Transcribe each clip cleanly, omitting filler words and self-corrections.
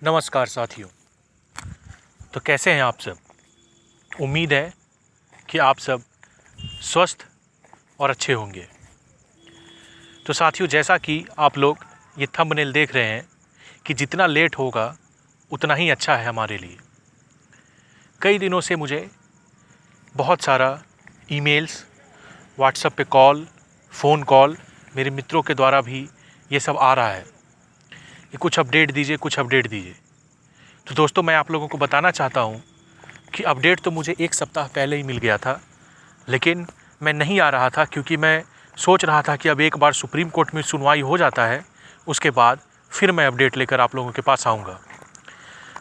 नमस्कार साथियों। तो कैसे हैं आप सब? उम्मीद है कि आप सब स्वस्थ और अच्छे होंगे। तो साथियों, जैसा कि आप लोग ये थंबनेल देख रहे हैं कि जितना लेट होगा उतना ही अच्छा है हमारे लिए। कई दिनों से मुझे बहुत सारा ईमेल्स, व्हाट्सएप पे कॉल, फ़ोन कॉल, मेरे मित्रों के द्वारा भी ये सब आ रहा है कि कुछ अपडेट दीजिए, कुछ अपडेट दीजिए। तो दोस्तों, मैं आप लोगों को बताना चाहता हूँ कि अपडेट तो मुझे 1 सप्ताह पहले ही मिल गया था, लेकिन मैं नहीं आ रहा था क्योंकि मैं सोच रहा था कि अब एक बार सुप्रीम कोर्ट में सुनवाई हो जाता है, उसके बाद फिर मैं अपडेट लेकर आप लोगों के पास आऊँगा।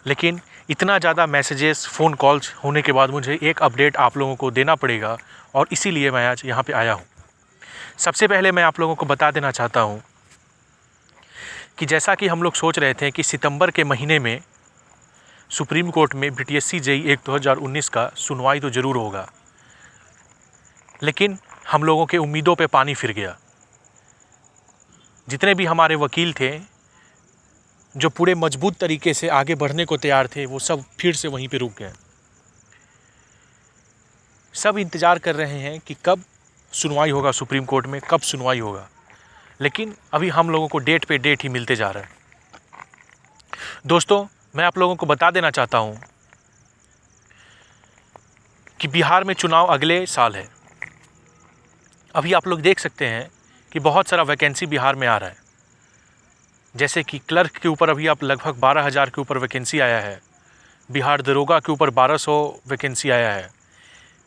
लेकिन इतना ज़्यादा मैसेजेस, फ़ोन कॉल्स होने के बाद मुझे एक अपडेट आप लोगों को देना पड़ेगा और इसीलिए मैं आज यहाँ पे आया हूँ। सबसे पहले मैं आप लोगों को बता देना चाहता हूँ कि जैसा कि हम लोग सोच रहे थे कि सितंबर के महीने में सुप्रीम कोर्ट में बीटीएससी जेईई 2019 का सुनवाई तो ज़रूर होगा, लेकिन हम लोगों के उम्मीदों पे पानी फिर गया। जितने भी हमारे वकील थे जो पूरे मजबूत तरीके से आगे बढ़ने को तैयार थे, वो सब फिर से वहीं पे रुक गए। सब इंतज़ार कर रहे हैं कि कब सुनवाई होगा सुप्रीम कोर्ट में, कब सुनवाई होगा, लेकिन अभी हम लोगों को डेट पे डेट ही मिलते जा रहा है। दोस्तों, मैं आप लोगों को बता देना चाहता हूँ कि बिहार में चुनाव अगले साल है। अभी आप लोग देख सकते हैं कि बहुत सारा वैकेंसी बिहार में आ रहा है। जैसे कि क्लर्क के ऊपर अभी आप लगभग 12,000 के ऊपर वैकेंसी आया है। बिहार दरोगा के ऊपर 1200 वैकेंसी आया है।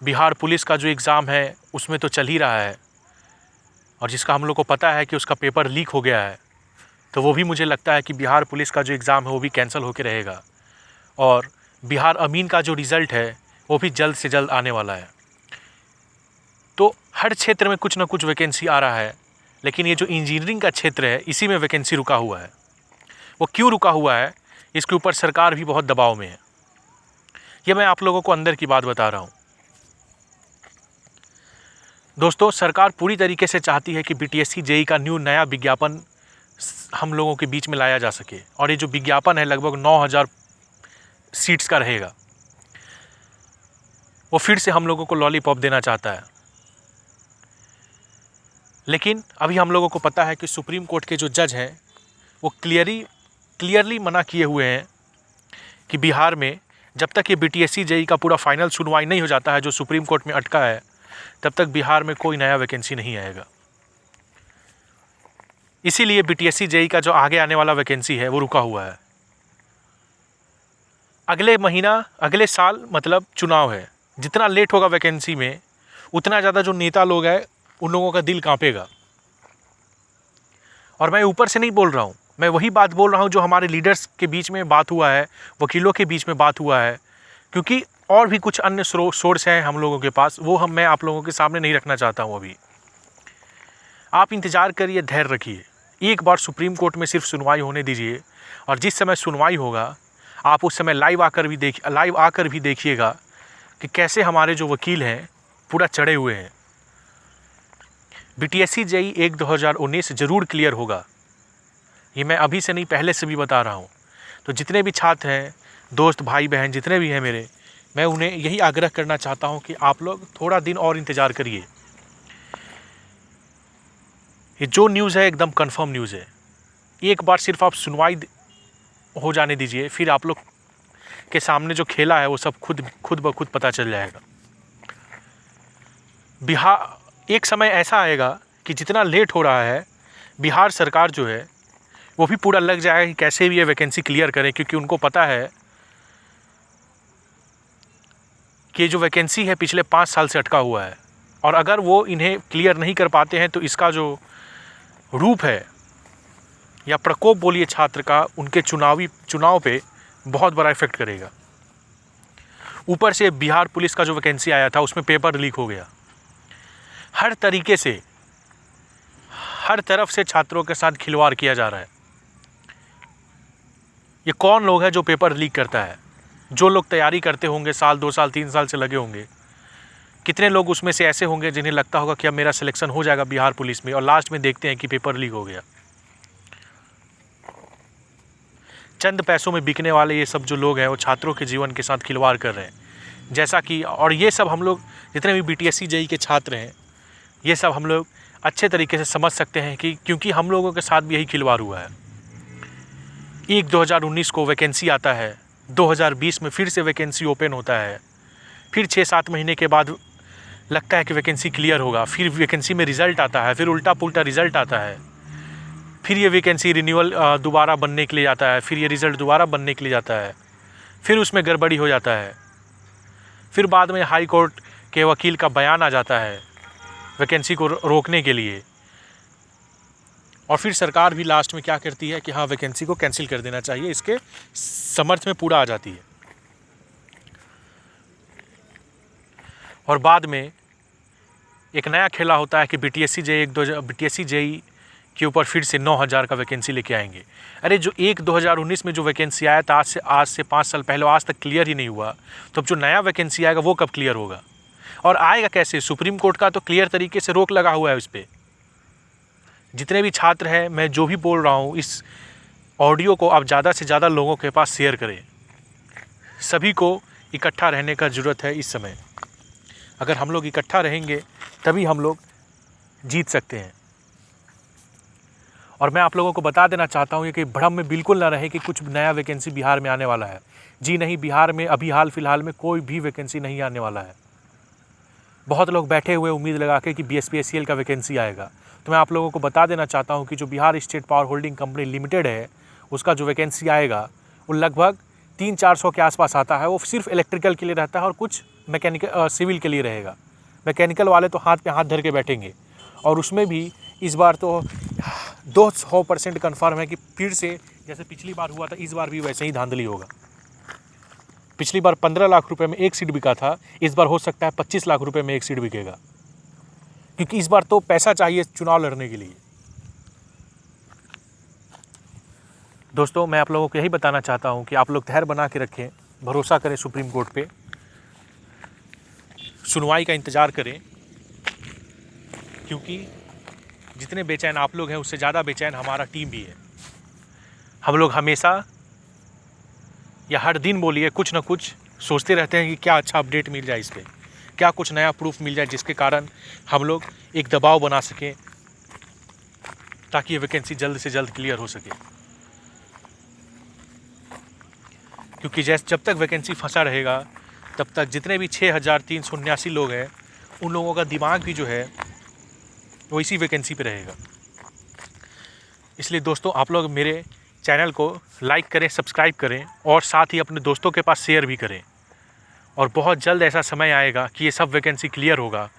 बिहार पुलिस का जो एग्ज़ाम है उसमें तो चल ही रहा है, और जिसका हम लोग को पता है कि उसका पेपर लीक हो गया है, तो वो भी मुझे लगता है कि बिहार पुलिस का जो एग्ज़ाम है वो भी कैंसिल होकर रहेगा। और बिहार अमीन का जो रिज़ल्ट है वो भी जल्द से जल्द आने वाला है। तो हर क्षेत्र में कुछ ना कुछ वैकेंसी आ रहा है, लेकिन ये जो इंजीनियरिंग का क्षेत्र है इसी में वैकेंसी रुका हुआ है। वो क्यों रुका हुआ है, इसके ऊपर सरकार भी बहुत दबाव में है। ये मैं आप लोगों को अंदर की बात बता रहा हूँ। दोस्तों, सरकार पूरी तरीके से चाहती है कि बीटीएससी जेईई का नया विज्ञापन हम लोगों के बीच में लाया जा सके, और ये जो विज्ञापन है लगभग 9,000 सीट्स का रहेगा। वो फिर से हम लोगों को लॉलीपॉप देना चाहता है। लेकिन अभी हम लोगों को पता है कि सुप्रीम कोर्ट के जो जज हैं वो क्लियरली मना किए हुए हैं कि बिहार में जब तक ये बीटीएससी जेईई का पूरा फाइनल सुनवाई नहीं हो जाता है, जो सुप्रीम कोर्ट में अटका है, तब तक बिहार में कोई नया वैकेंसी नहीं आएगा। इसीलिए बीटीएससी जेईई का जो आगे आने वाला वैकेंसी है वो रुका हुआ है। अगले साल मतलब चुनाव है। जितना लेट होगा वैकेंसी में, उतना ज़्यादा जो नेता लोग हैं उन लोगों का दिल कांपेगा। और मैं ऊपर से नहीं बोल रहा हूँ, मैं वही बात बोल रहा हूँ जो हमारे लीडर्स के बीच में बात हुआ है, वकीलों के बीच में बात हुआ है। क्योंकि और भी कुछ अन्य सोर्स हैं हम लोगों के पास, वो मैं आप लोगों के सामने नहीं रखना चाहता हूँ अभी। आप इंतज़ार करिए, धैर्य रखिए। एक बार सुप्रीम कोर्ट में सिर्फ सुनवाई होने दीजिए, और जिस समय सुनवाई होगा आप उस समय लाइव आकर भी देखिएगा कि कैसे हमारे जो वकील हैं पूरा चढ़े हुए हैं। बीटीएससी जेईई 2019 ज़रूर क्लियर होगा, ये मैं अभी से नहीं पहले से भी बता रहा हूँ। तो जितने भी छात्र हैं, दोस्त भाई बहन जितने भी हैं मेरे, मैं उन्हें यही आग्रह करना चाहता हूँ कि आप लोग थोड़ा दिन और इंतज़ार करिए। ये जो न्यूज़ है एकदम कंफर्म न्यूज़ है। एक बार सिर्फ आप सुनवाई हो जाने दीजिए, फिर आप लोग के सामने जो खेला है वो सब खुद ब खुद पता चल जाएगा। बिहार एक समय ऐसा आएगा कि जितना लेट हो रहा है, बिहार सरकार जो है वो भी पूरा लग जाएगा कि कैसे भी ये वैकेंसी क्लियर करें, क्योंकि उनको पता है कि ये जो वैकेंसी है पिछले 5 साल से अटका हुआ है, और अगर वो इन्हें क्लियर नहीं कर पाते हैं तो इसका जो रूप है या प्रकोप बोलिए छात्र का, उनके चुनाव पे बहुत बड़ा इफेक्ट करेगा। ऊपर से बिहार पुलिस का जो वैकेंसी आया था उसमें पेपर लीक हो गया। हर तरीके से हर तरफ से छात्रों के साथ खिलवाड़ किया जा रहा है। ये कौन लोग हैं जो पेपर लीक करता है? जो लोग तैयारी करते होंगे, साल 2 साल 3 साल से लगे होंगे, कितने लोग उसमें से ऐसे होंगे जिन्हें लगता होगा कि अब मेरा सिलेक्शन हो जाएगा बिहार पुलिस में, और लास्ट में देखते हैं कि पेपर लीक हो गया। चंद पैसों में बिकने वाले ये सब जो लोग हैं वो छात्रों के जीवन के साथ खिलवाड़ कर रहे हैं। जैसा कि और ये सब हम लोग जितने भी BTSC JEE के छात्र हैं ये सब हम लोग अच्छे तरीके से समझ सकते हैं कि क्योंकि हम लोगों के साथ भी यही खिलवाड़ हुआ है। 2019 को वैकेंसी आता है, 2020 में फिर से वैकेंसी ओपन होता है, फिर 6-7 महीने के बाद लगता है कि वैकेंसी क्लियर होगा, फिर वैकेंसी में रिज़ल्ट आता है, फिर उल्टा पुल्टा रिज़ल्ट आता है, फिर ये वैकेंसी रिन्यूअल दोबारा बनने के लिए जाता है, फिर ये रिज़ल्ट दोबारा बनने के लिए जाता है, फिर उसमें गड़बड़ी हो जाता है, फिर बाद में हाई कोर्ट के वकील का बयान आ जाता है वैकेंसी को रोकने के लिए, और फिर सरकार भी लास्ट में क्या करती है कि हाँ वैकेंसी को कैंसिल कर देना चाहिए, इसके समर्थ में पूरा आ जाती है। और बाद में एक नया खेला होता है कि BTSC JEE के ऊपर फिर से 9,000 का वैकेंसी लेके आएंगे। अरे जो 2019 में जो वैकेंसी आया था आज से 5 साल पहले आज तक क्लियर ही नहीं हुआ, तो अब जो नया वैकेंसी आएगा वो कब क्लियर होगा और आएगा कैसे? सुप्रीम कोर्ट का तो क्लियर तरीके से रोक लगा हुआ है उस पर। जितने भी छात्र हैं, मैं जो भी बोल रहा हूँ इस ऑडियो को आप ज़्यादा से ज़्यादा लोगों के पास शेयर करें। सभी को इकट्ठा रहने का ज़रूरत है इस समय। अगर हम लोग इकट्ठा रहेंगे तभी हम लोग जीत सकते हैं। और मैं आप लोगों को बता देना चाहता हूँ कि भ्रम में बिल्कुल ना रहे कि कुछ नया वैकेंसी बिहार में आने वाला है। जी नहीं, बिहार में अभी हाल फिलहाल में कोई भी वैकेंसी नहीं आने वाला है। बहुत लोग बैठे हुए उम्मीद लगा के कि BSPSCL का वैकेंसी आएगा, तो मैं आप लोगों को बता देना चाहता हूँ कि जो Bihar state power holding company limited है उसका जो वैकेंसी आएगा वो लगभग 300-400 के आसपास आता है। वो सिर्फ इलेक्ट्रिकल के लिए रहता है और कुछ मैकेनिकल सिविल के लिए रहेगा। मैकेनिकल वाले तो हाथ पे हाथ धर के बैठेंगे। और उसमें भी इस बार तो 200% कन्फर्म है कि फिर से जैसे पिछली बार हुआ था इस बार भी वैसे ही धांधली होगा। पिछली बार 15 लाख रुपए में एक सीट बिका था, इस बार हो सकता है 25 लाख रुपए में एक सीट बिकेगा, क्योंकि इस बार तो पैसा चाहिए चुनाव लड़ने के लिए। दोस्तों, मैं आप लोगों को यही बताना चाहता हूं कि आप लोग धैर्य बना के रखें, भरोसा करें सुप्रीम कोर्ट पे, सुनवाई का इंतज़ार करें, क्योंकि जितने बेचैन आप लोग हैं उससे ज़्यादा बेचैन हमारा टीम भी है। हम लोग हमेशा या हर दिन बोलिए कुछ ना कुछ सोचते रहते हैं कि क्या अच्छा अपडेट मिल जाए, इस पर क्या कुछ नया प्रूफ मिल जाए जिसके कारण हम लोग एक दबाव बना सकें ताकि ये वैकेंसी जल्द से जल्द क्लियर हो सके। क्योंकि जब तक वैकेंसी फंसा रहेगा तब तक जितने भी 6,379 लोग हैं उन लोगों का दिमाग भी जो है वो इसी वैकेंसी पे रहेगा। इसलिए दोस्तों, आप लोग मेरे चैनल को लाइक करें, सब्सक्राइब करें और साथ ही अपने दोस्तों के पास शेयर भी करें। और बहुत जल्द ऐसा समय आएगा कि ये सब वैकेंसी क्लियर होगा,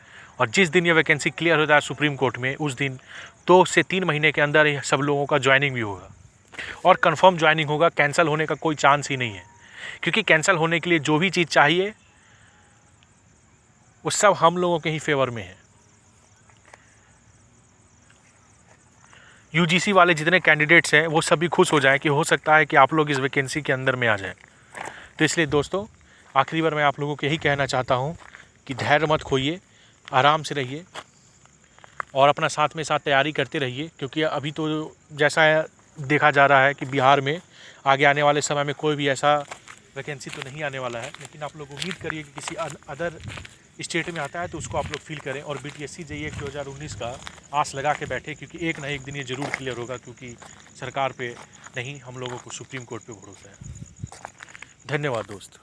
और जिस दिन ये वैकेंसी क्लियर होता है सुप्रीम कोर्ट में, उस दिन 2 से 3 महीने के अंदर ये सब लोगों का ज्वाइनिंग भी होगा और कंफर्म ज्वाइनिंग होगा। कैंसिल होने का कोई चांस ही नहीं है, क्योंकि कैंसिल होने के लिए जो भी चीज़ चाहिए वो सब हम लोगों के ही फेवर में है। UGC वाले जितने कैंडिडेट्स हैं वो सभी खुश हो जाएं कि हो सकता है कि आप लोग इस वैकेंसी के अंदर में आ जाएं। तो इसलिए दोस्तों, आखिरी बार मैं आप लोगों को यही कहना चाहता हूं कि धैर्य मत खोइए, आराम से रहिए और अपना साथ में साथ तैयारी करते रहिए, क्योंकि अभी तो जैसा देखा जा रहा है कि बिहार में आगे आने वाले समय में कोई भी ऐसा वैकेंसी तो नहीं आने वाला है। लेकिन आप लोग उम्मीद करिए कि किसी अदर स्टेट में आता है तो उसको आप लोग फील करें, और BTSC JEE 2019 का आस लगा के बैठे, क्योंकि एक ना एक दिन ये ज़रूर क्लियर होगा, क्योंकि सरकार पे नहीं हम लोगों को सुप्रीम कोर्ट पे भरोसा है। धन्यवाद दोस्त।